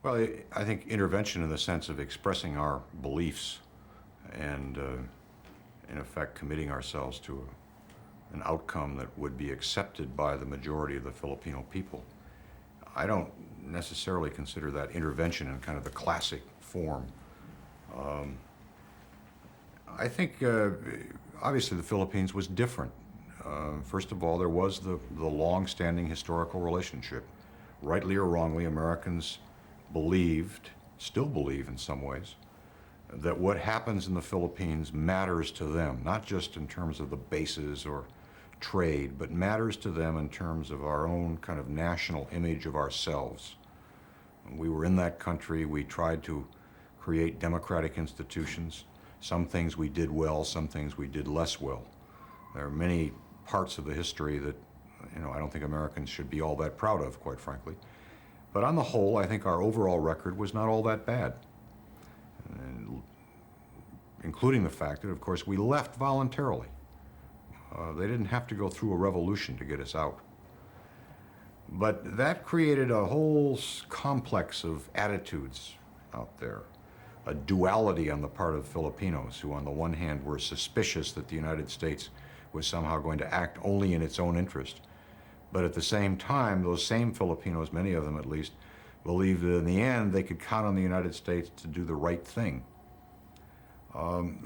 Well, I think intervention in the sense of expressing our beliefs and, in effect, committing ourselves to an outcome that would be accepted by the majority of the Filipino people. I don't necessarily consider that intervention in kind of the classic form. I think, obviously, the Philippines was different. First of all, there was the long-standing historical relationship. Rightly or wrongly, Americans believed, still believe in some ways, that what happens in the Philippines matters to them, not just in terms of the bases or trade, but matters to them in terms of our own kind of national image of ourselves. We were in that country. We tried to create democratic institutions. Some things we did well, some things we did less well. There are many parts of the history that, I don't think Americans should be all that proud of, quite frankly. But on the whole, I think our overall record was not all that bad, including the fact that, of course, we left voluntarily. They didn't have to go through a revolution to get us out. But that created a whole complex of attitudes out there, a duality on the part of Filipinos who, on the one hand, were suspicious that the United States was somehow going to act only in its own interest. But at the same time, those same Filipinos, many of them at least, believed that in the end they could count on the United States to do the right thing.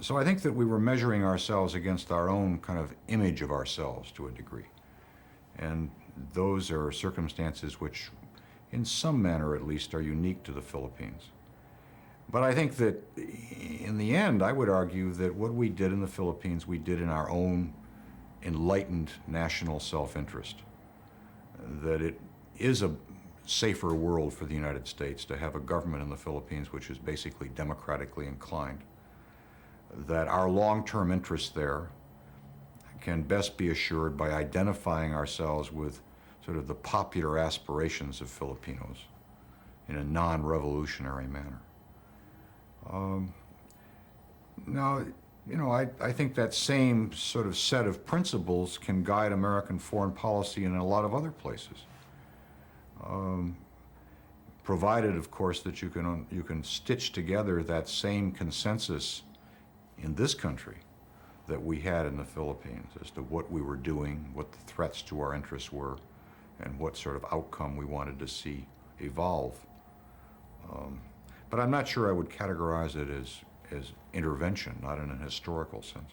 So I think that we were measuring ourselves against our own kind of image of ourselves to a degree. And those are circumstances which, in some manner at least, are unique to the Philippines. But I think that in the end, I would argue that what we did in the Philippines, we did in our own enlightened national self-interest. That it is a safer world for the United States to have a government in the Philippines which is basically democratically inclined. That our long-term interests there can best be assured by identifying ourselves with sort of the popular aspirations of Filipinos in a non-revolutionary manner. Now, I think that same sort of set of principles can guide American foreign policy in a lot of other places. Provided, of course, that you can stitch together that same consensus in this country that we had in the Philippines as to what we were doing, what the threats to our interests were, and what sort of outcome we wanted to see evolve. But I'm not sure I would categorize it as intervention, not in a historical sense.